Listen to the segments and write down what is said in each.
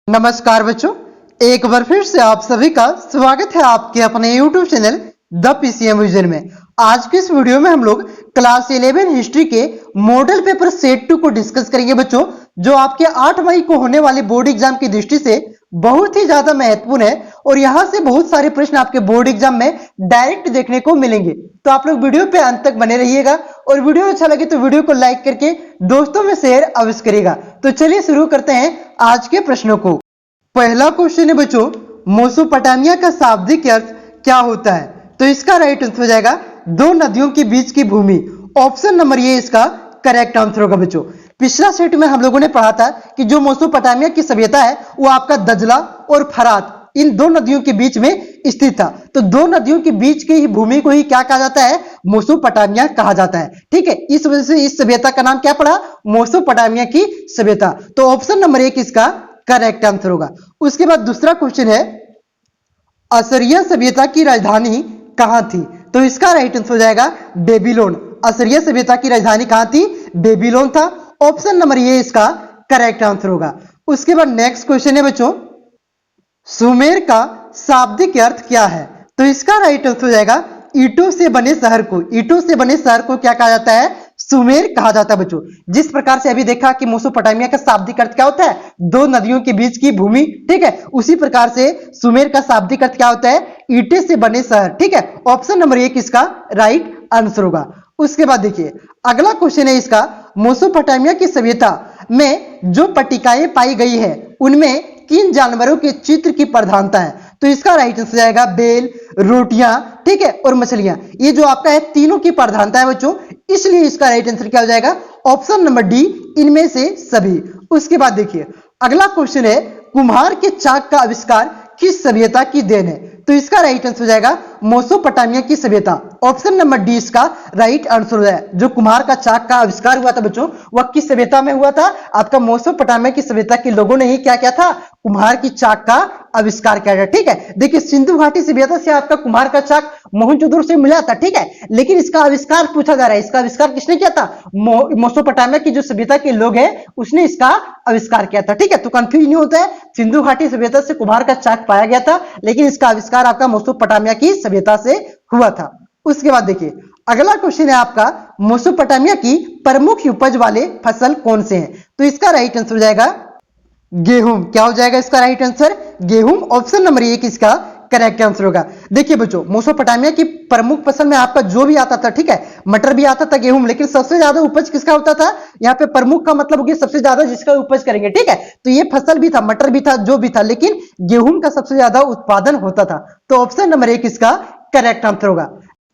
नमस्कार बच्चों, एक बार फिर से आप सभी का स्वागत है आपके अपने YouTube channel the PCM vision में। आज के इस वीडियो में हम लोग क्लास 11 हिस्ट्री के मॉडल पेपर सेट 2 को डिस्कस करेंगे बच्चों, जो आपके 8 मई को होने वाले बोर्ड एग्जाम की दृष्टि से बहुत ही ज्यादा महत्वपूर्ण है और यहां से बहुत सारे प्रश्न आपके बोर्ड एग्जाम में डायरेक्ट देखने को मिलेंगे। तो आप लोग वीडियो पे अंत तक बने रहिएगा और वीडियो अच्छा लगे तो वीडियो को लाइक करके दोस्तों में शेयर अवश्य करिएगा। तो चलिए शुरू करते हैं आज के प्रश्नों को। पहला क्वेश्चन है बच्चों, मेसोपोटामिया का शाब्दिक अर्थ क्या होता है? तो इसका राइट आंसर हो जाएगा दो नदियों के बीच की भूमि। ऑप्शन नंबर ये इसका करेक्ट आंसर होगा बच्चों। पिछला सेट में हम लोगों ने पढ़ा था कि जो मेसोपोटामिया की सभ्यता है वो आपका दजला और फरात इन दो नदियों के बीच में स्थित था। तो दो नदियों के बीच की ही भूमि को ही क्या कहा जाता है? मेसोपोटामिया कहा जाता है। ठीक है, इस वजह से इस सभ्यता का नाम क्या पड़ा? मेसोपोटामिया की सभ्यता। तो ऑप्शन नंबर 1 इसका करेक्ट आंसर होगा। उसके बाद दूसरा क्वेश्चन है, असीरिया सभ्यता की राजधानी कहां थी? तो इसका राइट आंसर हो जाएगा बेबीलोन। असीरिया सभ्यता की राजधानी कहां थी? बेबीलोन था। ऑप्शन नंबर ये इसका करेक्ट आंसर होगा। उसके बाद नेक्स्ट क्वेश्चन है बच्चों, सुमेर का शाब्दिक अर्थ क्या है? तो इसका राइट आंसर हो जाएगा ईंटों से बने शहर को। ईंटों से बने शहर को क्या कहा जाता है? सुमेर कहा जाता है बच्चों। जिस प्रकार से अभी देखा कि मेसोपोटामिया का शाब्दिक अर्थ क्या होता है? दो नदियों के बीच की भूमि। ठीक है, उसी प्रकार से सुमेर का शाब्दिक अर्थ क्या होता है? ईंटे से बने शहर। ठीक है, ऑप्शन नंबर 1 इसका राइट आंसर होगा। उसके बाद देखिए अगला क्वेश्चन है इसका, मेसोपोटामिया की सभ्यता में जो पट्टिकाएं पाई गई है उनमें किन जानवरों के चित्र की प्रधानता है? तो इसका राइट आंसर जाएगा बेल, रोटियां, ठीक है, और मछलियां। ये जो आपका है तीनों की प्रधानता है बच्चों, इसलिए इसका राइट आंसर क्या हो जाएगा? ऑप्शन नंबर डी, इनमें से सभी। उसके बाद देखिए अगला क्वेश्चन है, कुम्हार के चाक का आविष्कार किस सभ्यता की देन है? तो इसका राइट आंसर हो जाएगा मेसोपोटामिया की सभ्यता। ऑप्शन नंबर डी इसका राइट आंसर हो जाएगा। जो कुम्हार का चाक का आविष्कार हुआ था बच्चों, वह किस सभ्यता में हुआ था? आपका मेसोपोटामिया की सभ्यता के लोगों ने ही क्या किया था? कुम्हार की चाक का आविष्कार किया था। ठीक है, देखिए सिंधु घाटी सभ्यता से आपका कुम्हार का चाक मोहनजोदड़ो से मिला था। ठीक है, लेकिन इसका आविष्कार पूछा जा रहा है, इसका आविष्कार किसने किया था? मेसोपोटामिया की जो सभ्यता के लोग हैं उसने इसका आविष्कार किया था। ठीक है, तो कंफ्यूज नहीं होता है, सिंधु घाटी सभ्यता से कुम्हार का चाक पाया गया था, लेकिन इसका आविष्कार आपका मेसोपोटामिया की सभ्यता से हुआ था। उसके बाद देखिए अगला क्वेश्चन है आपका, मेसोपोटामिया की प्रमुख उपज वाले फसल कौन से हैं? तो इसका राइट आंसर हो जाएगा गेहूं। क्या हो जाएगा इसका राइट आंसर? गेहूं। ऑप्शन नंबर 1 इसका करेक्ट आंसर होगा। देखिए बच्चों मेसोपोटामिया की प्रमुख फसल में आपका जो भी आता था, ठीक है, मटर भी आता था, गेहूं, लेकिन सबसे ज्यादा उपज किसका होता था? यहाँ पे प्रमुख का मतलब हो गया सबसे ज्यादा जिसका उपज करेंगे। ठीक है, तो ये फसल भी था, मटर भी था, जो भी था, लेकिन गेहूं का सबसे ज्यादा उत्पादन होता था। तो ऑप्शन नंबर 1 इसका करेक्ट आंसर होगा।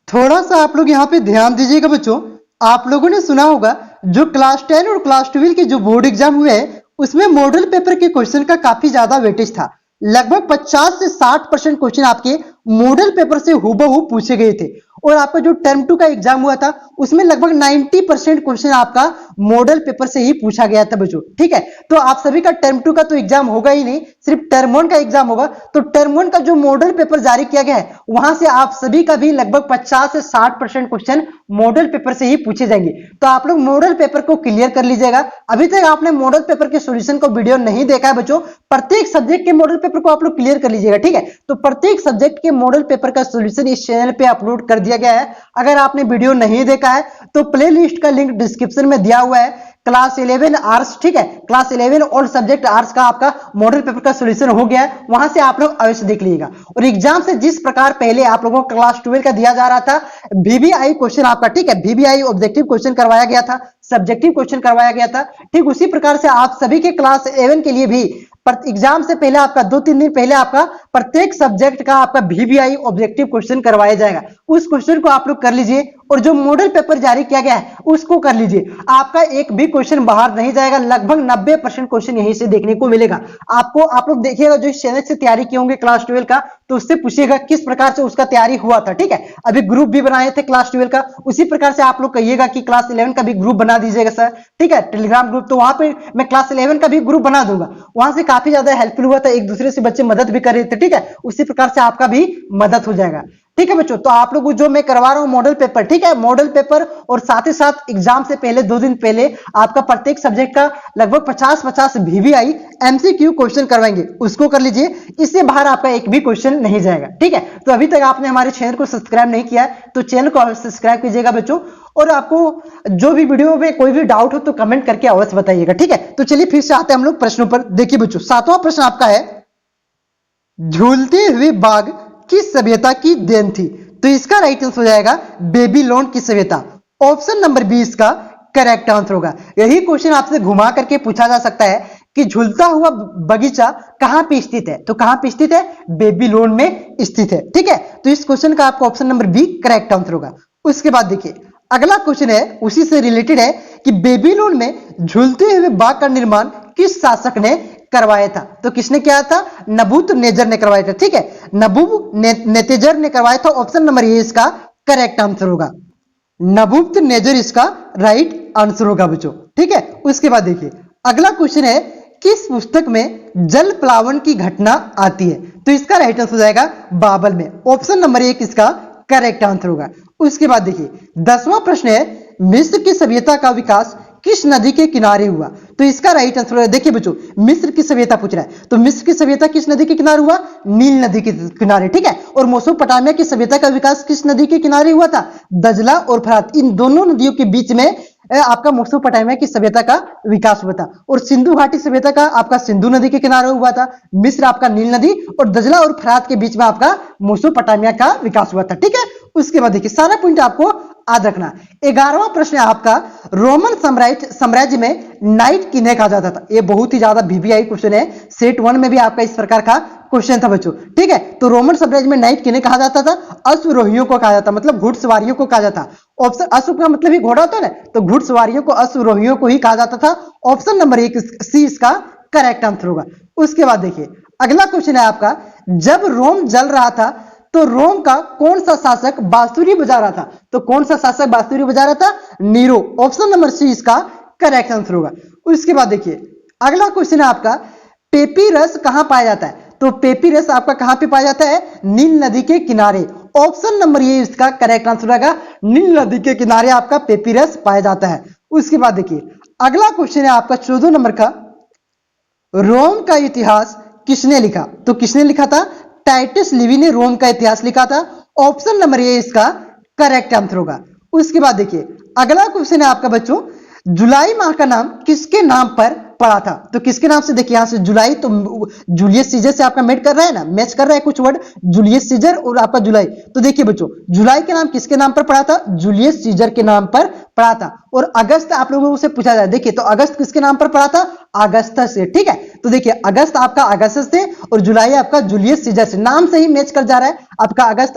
थोड़ा सा आप लोग यहाँ पे ध्यान दीजिएगा बच्चों, आप लोगों ने सुना होगा जो क्लास 10 और क्लास 12 के जो बोर्ड एग्जाम हुए हैं उसमें मॉडल पेपर के क्वेश्चन का काफी ज्यादा वेटेज था। लगभग 50 से 60% क्वेश्चन आपके मॉडल पेपर से हूबहू पूछे गए थे। और आपका जो टर्म 2 का एग्जाम हुआ था उसमें लगभग 90% क्वेश्चन आपका मॉडल पेपर से ही पूछा गया था बच्चों। ठीक है, तो आप सभी का टर्म 2 का तो एग्जाम होगा ही नहीं, सिर्फ टर्म 1 का एग्जाम होगा। तो टर्म 1 का जो मॉडल पेपर जारी किया गया है वहां से आप सभी का भी लगभग 50 से 60% क्वेश्चन मॉडल पेपर से ही पूछे जाएंगे। तो आप लोग मॉडल पेपर को क्लियर कर लीजिएगा। अभी तक आपने मॉडल पेपर के सॉल्यूशन को वीडियो नहीं देखा है बच्चों, प्रत्येक सब्जेक्ट के मॉडल पेपर को आप लोग क्लियर कर लीजिएगा। ठीक है, तो प्रत्येक सब्जेक्ट के मॉडल पेपर का सॉल्यूशन इस चैनल पे अपलोड कर दिया गया है। अगर आपने वीडियो नहीं देखा है तो प्लेलिस्ट का लिंक डिस्क्रिप्शन में दिया हुआ है। क्लास 11 आर्ट्स, ठीक है, क्लास 11 ऑल सब्जेक्ट आर्ट्स का आपका मॉडल पेपर का सॉल्यूशन हो गया है, वहां से आप लोग अवश्य देख लीजिएगा। और एग्जाम से जिस प्रकार पहले आप लोगों को क्लास 12 का दिया जा रहा था वीबीआई क्वेश्चन आपका, ठीक है, वीबीआई ऑब्जेक्टिव क्वेश्चन करवाया गया था, सब्जेक्टिव क्वेश्चन करवाया गया था, ठीक उसी प्रकार से आप सभी के क्लास 11 के लिए भी एग्जाम से पहले आपका 2-3 दिन पहले आपका प्रत्येक सब्जेक्ट का आपका वीबीआई ऑब्जेक्टिव क्वेश्चन करवाया जाएगा। उस क्वेश्चन को आप लोग कर लीजिए और जो मॉडल पेपर जारी किया गया है उसको कर लीजिए। आपका एक भी क्वेश्चन बाहर नहीं जाएगा, लगभग 90% क्वेश्चन यहीं से देखने को मिलेगा आपको। आप लोग देखिएगा जो इस चैनल से तैयारी किए होंगे क्लास 12 का, तो उससे पूछिएगा किस प्रकार से उसका तैयारी हुआ था। ठीक है, अभी ग्रुप भी बनाए थे क्लास 12 का, उसी प्रकार से आप लोग कहिएगा कि क्लास 11 का भी ग्रुप बना दीजिएगा सर। ठीक है, टेलीग्राम ग्रुप, तो वहां पे मैं क्लास 11 का भी ग्रुप बना दूंगा, वहां से काफी ज्यादा हेल्पफुल हुआ था, एक दूसरे से बच्चे मदद भी कर रहे थे। ठीक है, उसी प्रकार से आपका भी मदद हो जाएगा। ठीक है बच्चों, तो आप लोग जो मैं करवा रहा हूं मॉडल पेपर, ठीक है, मॉडल पेपर, और साथ ही साथ एग्जाम से पहले 2 दिन पहले आपका प्रत्येक सब्जेक्ट का लगभग 50-50 VVI MCQ क्वेश्चन करवाएंगे, उसको कर लीजिए। इससे बाहर आपका एक भी क्वेश्चन नहीं जाएगा, ठीक है। तो अभी तक आपने हमारे चैनल को सब्सक्राइब नहीं किया है तो चैनल को सब्सक्राइब कीजिएगा बच्चों, और आपको जो भी वीडियो में कोई भी डाउट हो तो कमेंट करके अवश्य बताइएगा, ठीक है। तो चलिए फिर से आते हैं हम लोग प्रश्नों पर। देखिए बच्चों, 7वां प्रश्न आपका है, झूलते हुए बाघ किस सभ्यता की देन थी? तो इसका राइट आंसर हो जाएगा बेबीलोन की सभ्यता। ऑप्शन नंबर 20 का करेक्ट आंसर होगा। यही क्वेश्चन आपसे घुमा करके पूछा जा सकता है कि झूलता हुआ बगीचा कहां पे स्थित है? तो कहां पे स्थित है? बेबीलोन में स्थित है, ठीक है। तो इस क्वेश्चन का आपको option number B correct answer होगा। उसके बाद देखिए अगला क्वेश्चन है, उसी से रिलेटेड है कि बेबीलोन में झूलते हुए बाघ का निर्माण किस शासक ने करवाया था? तो किसने किया था? नबूकदनेस्सर ने करवाया था, ठीक है, नबूकदनेस्सर ने करवाया था। ऑप्शन नंबर ए इसका करेक्ट आंसर होगा, नबूकदनेस्सर इसका राइट आंसर होगा बच्चों, ठीक है। उसके बाद देखिए अगला क्वेश्चन है, किस पुस्तक में जल प्लावन की घटना आती है? तो इसका राइट आंसर हो जाएगा बाबल में। ऑप्शन नंबर 1 इसका करेक्ट आंसर होगा। उसके बाद देखिए 10वां प्रश्न है, मिस्र की सभ्यता का विकास किस नदी के किनारे हुआ? तो इसका राइट आंसर है, देखिए बच्चों मिस्र की सभ्यता पूछ रहा है, तो मिस्र की सभ्यता किस नदी के किनारे हुआ? नील नदी के किनारे, ठीक है। और मेसोपोटामिया की सभ्यता का विकास किस नदी के किनारे हुआ था? दजला और फरात, इन दोनों नदियों के बीच में आपका मेसोपोटामिया की सभ्यता का विकास हुआ था। और सिंधु घाटी सभ्यता का आपका सिंधु नदी के किनारे हुआ था। मिस्र आपका नील नदी और दजला और फरात के बीच में आपका मेसोपोटामिया का विकास हुआ था, ठीक है। उसके बाद देखिए सारा पॉइंट आपको याद रखना। 11वां प्रश्न है आपका, रोमन साम्राज्य में नाइट किन्हें कहा जाता था? ये बहुत ही ज्यादा VVI क्वेश्चन है, सेट 1 में भी आपका इस प्रकार का क्वेश्चन था बच्चों, ठीक है। तो रोमन साम्राज्य में नाइट किन्हें कहा जाता था? अश्वरोहियों को कहा जाता, मतलब घुड़सवारियों को कहा जाता। ऑप्शन अश्व का मतलब ही घोड़ा होता है ना, तो घुड़सवारियों को अश्वरोहियों को ही कहा जाता था। ऑप्शन नंबर 1 सी इसका करेक्ट आंसर होगा। उसके बाद देखिए अगला क्वेश्चन है आपका, जब रोम जल रहा था तो रोम का कौन सा शासक बांसुरी बजा रहा था? तो कौन सा शासक बांसुरी बजा रहा था? नीरो। ऑप्शन नंबर सी इसका करेक्ट आंसर होगा। उसके बाद देखिए अगला क्वेश्चन है आपका, पेपीरस कहां पाया जाता है? तो पेपीरस आपका कहां पे पाया जाता है? नील नदी के किनारे। ऑप्शन नंबर ए इसका करेक्ट आंसर होगा, नील नदी के किनारे आपका पेपीरस पाया जाता है। उसके बाद देखिए अगला क्वेश्चन है आपका 14 नंबर का, रोम का इतिहास किसने लिखा? तो किसने लिखा था? टाइटस लिवी ने रोम का इतिहास लिखा था। ऑप्शन नंबर ए इसका करेक्ट आंसर होगा। उसके बाद देखिए अगला क्वेश्चन है आपका बच्चों, जुलाई माह का नाम किसके नाम पर पड़ा था? तो किसके नाम से? देखिए यहां से जुलाई तो जूलियस सीजर से आपका मैच कर रहा है ना, मैच कर रहा है कुछ वर्ड, जूलियस सीजर और आपका जुलाई। तो देखिए बच्चों जुलाई के नाम किसके नाम पर पड़ा था? जूलियस सीजर के नाम पर पड़ा था। और अगस्त आप लोगों से पूछा जाए, देखिए तो अगस्त किसके नाम पर पड़ा था? अगस्तस से, ठीक है। तो देखिए अगस्त आपका अगस्तस से और जुलाई आपका जूलियस सीजर से, नाम से ही मैच कर जा रहा है आपका। अगस्त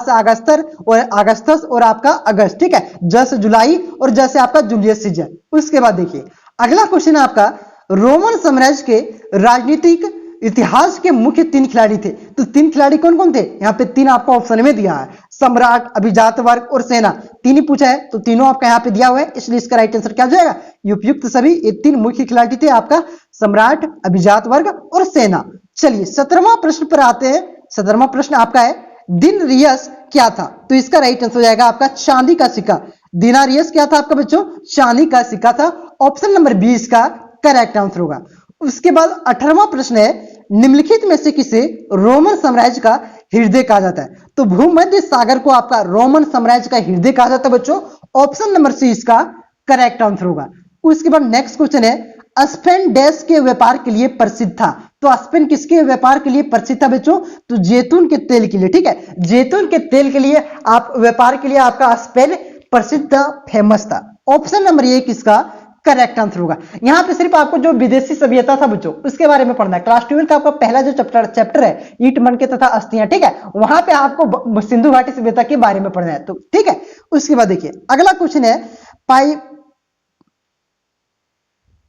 से अगस्तर और अगस्तस और आपका अगस्त, ठीक है, जैसे जुलाई और जैसे आपका जूलियस सीजर। उसके बाद देखिए अगला क्वेश्चन है आपका, रोमन साम्राज्य के राजनीतिक इतिहास के मुख्य 3 खिलाड़ी थे। तो 3 खिलाड़ी कौन कौन थे? यहाँ पे 3 आपको ऑप्शन में दिया है, सम्राट, अभिजात वर्ग और सेना। 3 ही पूछा है तो तीनों आपका यहाँ पे दिया हुआ है, इसलिए इसका राइट आंसर क्या हो जाएगा? उपयुक्त सभी। ये 3 मुख्य खिलाड़ी थे आपका, सम्राट, अभिजात वर्ग और सेना। चलिए 17वां प्रश्न पर आते हैं। 17वां प्रश्न आपका है, दिनारियस क्या था? तो इसका राइट आंसर हो जाएगा आपका चांदी का सिक्का। दिनारियस क्या था आपका बच्चों? चांदी का सिक्का था। ऑप्शन नंबर 20 का करेक्ट आंसर होगा। उसके बाद 18वां प्रश्न है, निम्नलिखित में से किसे रोमन साम्राज्य का हृदय कहा जाता है? तो भूमध्य सागर को आपका रोमन साम्राज्य का हृदय कहा जाता है बच्चों। ऑप्शन नंबर सी इसका करेक्ट आंसर होगा। उसके बाद नेक्स्ट क्वेश्चन है, स्पेन डैश के व्यापार के लिए प्रसिद्ध था? तो स्पेन किसके व्यापार के लिए प्रसिद्ध था बच्चों? तो जैतून के तेल के लिए, ठीक है, जैतून के तेल के लिए आप व्यापार के लिए आपका स्पेन प्रसिद्ध था, फेमस था। ऑप्शन नंबर 1 किसका करेक्ट आंसर होगा। यहां पे सिर्फ आपको जो विदेशी सभ्यता था बच्चों उसके बारे में पढ़ना है। क्लास 12 का आपका पहला जो चैप्टर है ईट मनके तथा अस्थियां, ठीक है, वहां पे आपको सिंधु घाटी सभ्यता के बारे में पढ़ना है, तो ठीक है। उसके बाद देखिए अगला क्वेश्चन है,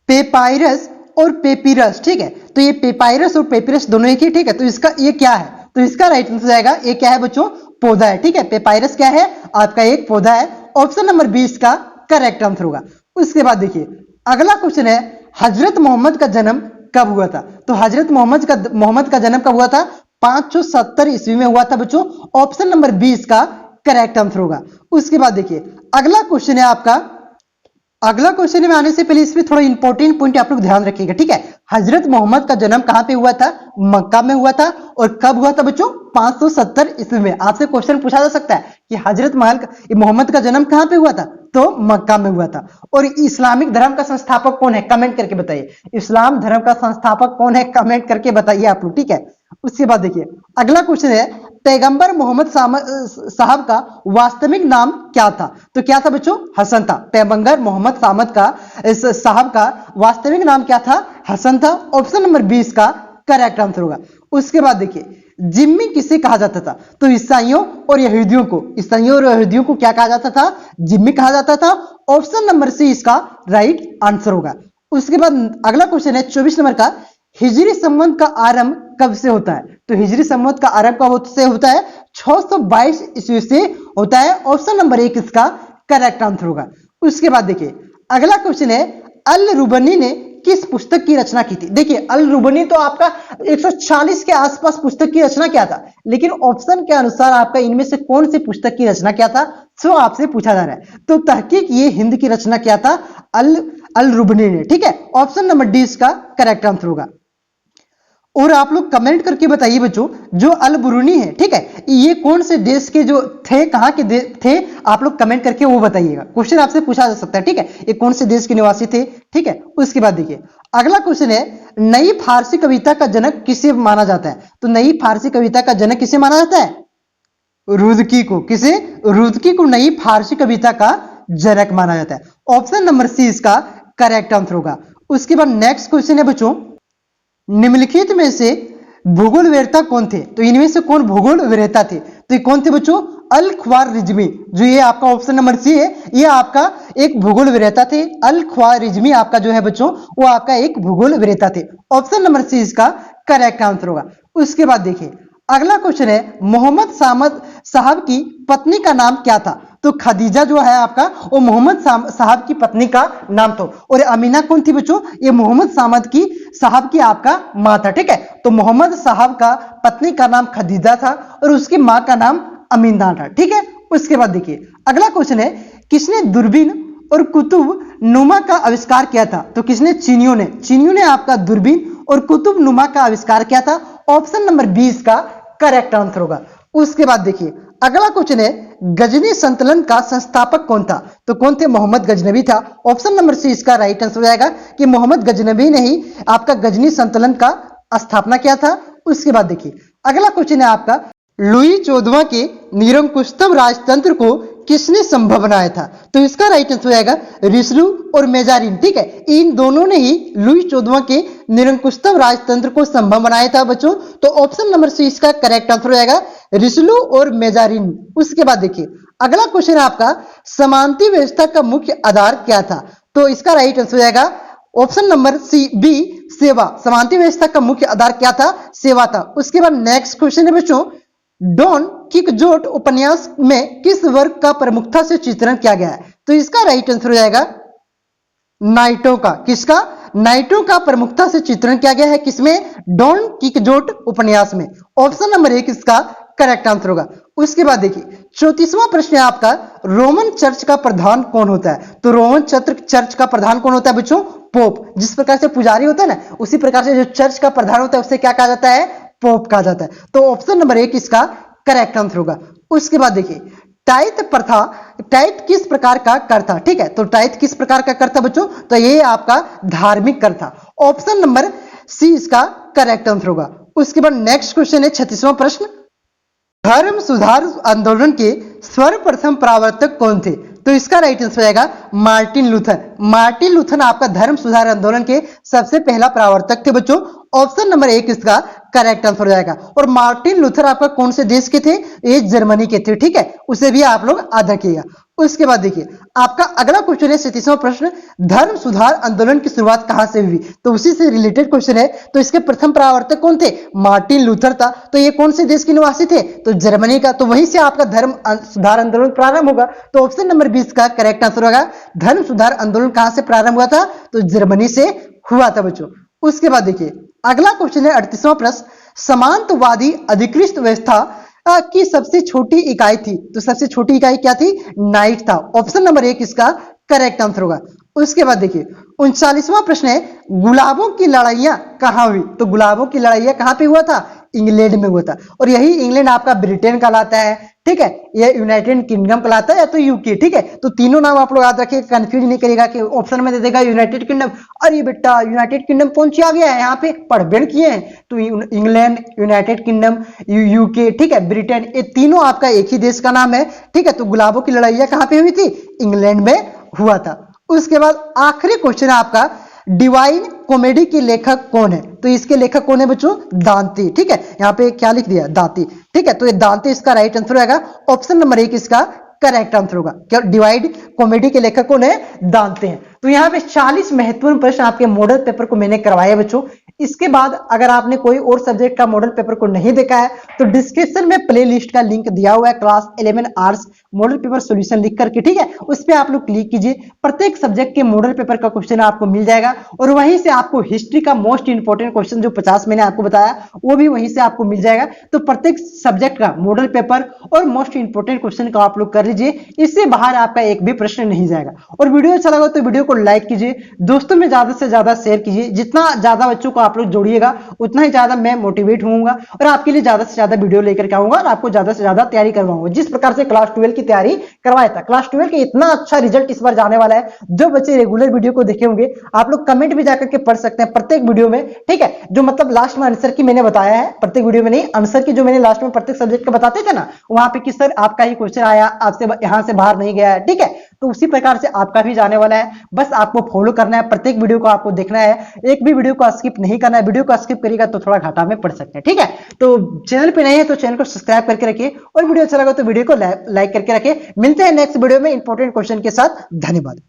पेपायरस और पेपिरस, ठीक है, तो ये पेपायरस और पेपिरस दोनों एक ही, ठीक है। तो इसका ये क्या है? तो इसका राइट आंसर जाएगा, ये क्या है बच्चों? पौधा है, ठीक है। पेपायरस क्या है? आपका एक पौधा है। ऑप्शन नंबर 20 का करेक्ट आंसर होगा। उसके बाद देखिए अगला क्वेश्चन है, हजरत मोहम्मद का जन्म कब हुआ था? तो हजरत मोहम्मद का जन्म कब हुआ था? 570 ईस्वी में हुआ था बच्चों। ऑप्शन नंबर 20 का करेक्ट आंसर होगा। उसके बाद देखिए अगला क्वेश्चन है आपका, अगला क्वेश्चन में आने से पहले इसमें थोड़ा इंपॉर्टेंट पॉइंट आप लोग ध्यान रखिएगा, ठीक है। हजरत मोहम्मद का जन्म कहां पे हुआ था? मक्का में हुआ था। और कब हुआ था बच्चों? 570 ईस्वी में। आपसे क्वेश्चन पूछा जा सकता है कि हजरत मोहम्मद का जन्म कहां पे हुआ था? तो मक्का में हुआ था। और इस्लामिक धर्म का संस्थापक कौन है? कमेंट करके बताइए। इस्लाम धर्म का संस्थापक कौन है? कमेंट करके बताइए आप लोग, ठीक है। उसके बाद देखिए अगला क्वेश्चन है, पैगंबर मोहम्मद साहब का वास्तविक नाम क्या था? तो क्या था बच्चों? हसन था। पैगंबर मोहम्मद साहब का वास्तविक नाम क्या था? हसन था। ऑप्शन नंबर 20 का करेक्ट आंसर होगा। उसके बाद देखिए जिम्मी किसे कहा जाता था? तो ईसाइयों और यहूदियों को क्या कहा जाता था? जिम्मी कहा जाता था। ऑप्शन नंबर सी इसका राइट आंसर होगा। उसके बाद अगला क्वेश्चन है 24 नंबर का, हिजरी संवत का आरंभ कब से होता है? तो हिजरी संवत का आरंभ कब से होता है? 622 ईस्वी से होता है। ऑप्शन नंबर 1 इसका करेक्ट आंसर होगा। उसके बाद देखिए अगला क्वेश्चन है, अल रुबनी ने किस पुस्तक की रचना की थी? देखिए अल रुबनी तो आपका 140 के आसपास पुस्तक की रचना क्या था, लेकिन ऑप्शन के अनुसार आपका इनमें से कौन सी पुस्तक की रचना क्या था, सो आपसे पूछा जा रहा है। तो तहकीक ये हिंद की रचना क्या था? अल रुबनी ने, ठीक है। ऑप्शन नंबर डी इसका करेक्ट आंसर होगा। और आप लोग कमेंट करके बताइए बच्चों, जो अल बुरूनी है, ठीक है, ये कौन से देश के जो थे, कहां के थे, आप लोग कमेंट करके वो बताइएगा। क्वेश्चन आपसे पूछा जा सकता है, ठीक है, ये कौन से देश के निवासी थे, ठीक है। उसके बाद देखिए अगला क्वेश्चन है, नई फारसी कविता का जनक किसे माना जाता है? तो नई फारसी कविता का जनक किसे माना जाता है? रुदकी को। किसे? रुदकी को नई फारसी कविता का जनक माना जाता है। ऑप्शन नंबर सी इसका करेक्ट आंसर होगा। उसके बाद नेक्स्ट क्वेश्चन है बच्चों, निम्नलिखित में से भूगोल वेत्ता कौन थे? तो इनमें से कौन भूगोल वेत्ता थे? तो ये कौन थे बच्चों? अल ख्वारिज्मी। जो ये आपका ऑप्शन नंबर सी है, ये आपका एक भूगोल वेत्ता थे। अल ख्वारिज्मी आपका जो है बच्चों, वो आपका एक भूगोल वेत्ता थे। ऑप्शन नंबर सी इसका करेक्ट आंसर होगा। उसके बाद देखिए अगला क्वेश्चन है, मोहम्मद साहब की पत्नी का नाम क्या था? तो खदीजा जो है आपका, वो मोहम्मद साहब की पत्नी का नाम था। और अमीना कौन थी बच्चों? ये मोहम्मद साहब की आपका माँ था, ठीक है। तो मोहम्मद साहब का पत्नी का नाम खदीजा था और उसकी माँ का नाम अमीना था, ठीक है। उसके बाद देखिए अगला क्वेश्चन है, किसने दूरबीन और कुतुब नुमा का आविष्कार किया था? तो किसने? चीनियों ने आपका दूरबीन और कुतुब नुमा का आविष्कार किया था। ऑप्शन नंबर 20 का करेक्ट आंसर होगा। उसके बाद देखिए अगला क्वेश्चन है, गजनी संतुलन का संस्थापक कौन था? तो कौन थे? मोहम्मद गजनवी था। ऑप्शन नंबर सी इसका राइट आंसर हो जाएगा कि मोहम्मद गजनवी ने ही आपका गजनी संतुलन का स्थापना किया था। उसके बाद देखिए अगला क्वेश्चन है आपका, लुई 14वां के निरंकुशतम राजतंत्र को किसने संभव बनाया था? तो इसका राइट आंसर हो जाएगा रिसलू और मेजारिन, ठीक है। इन दोनों ने ही लुई 14वां के निरंकुशतम राजतंत्र को संभव बनाया था बच्चों। तो ऑप्शन नंबर सी इसका करेक्ट आंसर हो जाएगा रिसलू और मेजारिन। उसके बाद देखिए अगला क्वेश्चन है आपका, समानती व्यवस्था का मुख्य आधार क्या था? तो इसका राइट आंसर हो जाएगा ऑप्शन नंबर सी बी सेवा। समानती व्यवस्था का मुख्य आधार क्या था? सेवा था। उसके बाद नेक्स्ट क्वेश्चन है बच्चों, डॉन किकजोट उपन्यास में किस वर्ग का प्रमुखता से चित्रण किया गया है? तो इसका राइट आंसर हो जाएगा नाइटों का। किसका? नाइटों का प्रमुखता से चित्रण किया गया है। किसमें? डॉन किकजोट उपन्यास में। ऑप्शन नंबर 1 इसका करेक्ट आंसर होगा। उसके बाद देखिए 34वां प्रश्न है आपका, रोमन चर्च का प्रधान कौन होता है? तो रोमन चर्च का प्रधान कौन होता है बच्चों? पोप। जिस प्रकार से पुजारी होता है ना, उसी प्रकार से जो चर्च का प्रधान होता है उसे क्या कहा जाता है? पोप कहा जाता है। तो ऑप्शन नंबर 1 इसका करेक्ट आंसर होगा। उसके बाद देखिए टाइथ किस प्रकार का कर था? ठीक है, तो टाइथ किस प्रकार का कर था बच्चों? तो ये आपका धार्मिक कर था। ऑप्शन नंबर सी इसका करेक्ट आंसर होगा। उसके बाद नेक्स्ट क्वेश्चन है 36वां प्रश्न, धर्म सुधार आंदोलन के सर्वप्रथम प्रवर्तक कौन थे? तो इसका राइट आंसर आएगा मार्टिन लूथर आपका धर्म सुधार आंदोलन के सबसे पहला प्रवर्तक थे बच्चों। ऑप्शन नंबर 1 इसका करेक्ट आंसर हो जाएगा। और मार्टिन लूथर आपका कौन से देश के थे? ये जर्मनी के थे, ठीक है, उसे भी आप लोग याद रखिएगा। उसके बाद देखिए आपका अगला क्वेश्चन है 37वां प्रश्न, धर्म सुधार आंदोलन की शुरुआत कहां से हुई? तो उसी से रिलेटेड क्वेश्चन है। तो इसके प्रथम प्रवर्तक कौन थे? मार्टिन लूथर था। तो ये कौन से देश के निवासी थे? तो जर्मनी का। तो वहीं से आपका धर्म सुधार आंदोलन प्रारंभ होगा। तो ऑप्शन नंबर 20 का करेक्ट आंसर होगा। धर्म सुधार आंदोलन कहां से प्रारंभ हुआ था? तो जर्मनी से हुआ था बच्चों। उसके बाद देखिए अगला क्वेश्चन है 38वां प्रश्न, समांतवादी अधिकृत व्यवस्था की सबसे छोटी इकाई थी? तो सबसे छोटी इकाई क्या थी? नाइट था। ऑप्शन नंबर 1 इसका करेक्ट आंसर होगा। उसके बाद देखिए 39वां प्रश्न है, गुलाबों की लड़ाइयां कहां हुई? तो गुलाबों की लड़ाइयां कहां पे हुआ था? इंग्लैंड में हुआ था। और यही इंग्लैंड आपका ब्रिटेन कहलाता है, ठीक है, यह यूनाइटेड किंगडम कहलाता है या तो यूके, ठीक है। तो तीनों नाम आप लोग याद रखिए, कंफ्यूज नहीं करेगा कि ऑप्शन में दे देगा यूनाइटेड किंगडम, अरे बेटा यूनाइटेड किंगडम कौन सी आ गया है यहाँ पे, पढ़बेड़ किए हैं। तो इंग्लैंड, यूनाइटेड किंगडम, यूके, ठीक है, ब्रिटेन, ये तीनों आपका एक ही देश का नाम है, ठीक है। तो गुलाबों की लड़ाइयां कहां पे हुई थी? इंग्लैंड में हुआ था। उसके बाद आखिरी क्वेश्चन है आपका, डिवाइन कॉमेडी के लेखक कौन है? तो इसके लेखक कौन है बच्चों? दांती, ठीक है। यहाँ पे क्या लिख दिया? दांती, ठीक है। तो ये दांती इसका राइट आंसर रहेगा। ऑप्शन नंबर 1 इसका करेक्ट आंसर होगा। क्या डिवाइड कॉमेडी के लेखक कौन है? दांते हैं। तो यहाँ पे 40 महत्वपूर्ण प्रश्न आपके मॉडल पेपर को मैंने करवाए बच्चों। इसके बाद अगर आपने कोई और सब्जेक्ट का मॉडल पेपर को नहीं देखा है तो डिस्क्रिप्शन में प्लेलिस्ट का लिंक दिया हुआ है, class 11 arts model paper solution लिख करके, ठीक है। उस पर आप लोग क्लिक कीजिए, प्रत्येक सब्जेक्ट के मॉडल पेपर का क्वेश्चन आपको मिल जाएगा और वहीं से आपको हिस्ट्री का मोस्ट इंपोर्टेंट क्वेश्चन जो 50 मैंने आपको बताया वो भी वहीं से आपको मिल जाएगा। तो प्रत्येक सब्जेक्ट का मॉडल पेपर और मोस्ट इंपोर्टेंट क्वेश्चन का आप लोग कर लीजिए, इससे बाहर आपका एक भी प्रश्न नहीं जाएगा। और वीडियो अच्छा लगा तो वीडियो को लाइक कीजिए, दोस्तों में ज्यादा से ज्यादा शेयर कीजिए। जितना ज्यादा बच्चों को आप लोग जोड़िएगा उतना ही ज्यादा मैं मोटिवेट होऊंगा और आपके लिए ज्यादा से ज्यादा वीडियो लेकर के आऊंगा और आपको ज्यादा से ज्यादा तैयारी करवाऊंगा। जिस प्रकार से क्लास 12 की तैयारी करवाया था, क्लास 12 के इतना अच्छा रिजल्ट इस बार जाने वाला है। जो बच्चे रेगुलर वीडियो को देखे होंगे आप लोग कमेंट भी जाकर के पढ़ सकते हैं प्रत्येक वीडियो में, ठीक है। जो मतलब लास्ट में आंसर की मैंने बताया है, प्रत्येक वीडियो में नहीं, आंसर की जो मैंने लास्ट में प्रत्येक सब्जेक्ट का बताते थे ना, वहां पे कि सर आपका ही क्वेश्चन आया, आपसे यहां से बाहर नहीं गया है, ठीक है। तो उसी प्रकार से आपका भी जाने वाला है। बस आपको फॉलो करना है, प्रत्येक वीडियो को आपको देखना है, एक भी वीडियो को स्किप नहीं करना है। वीडियो को स्किप करेगा तो थोड़ा घाटा में पड़ सकते हैं, ठीक है। तो चैनल पे नए हैं तो चैनल को सब्सक्राइब करके रखिए और वीडियो अच्छा लगा तो वीडियो को लाइक करके रखिए। मिलते हैं नेक्स्ट वीडियो में इंपॉर्टेंट क्वेश्चन के साथ। धन्यवाद।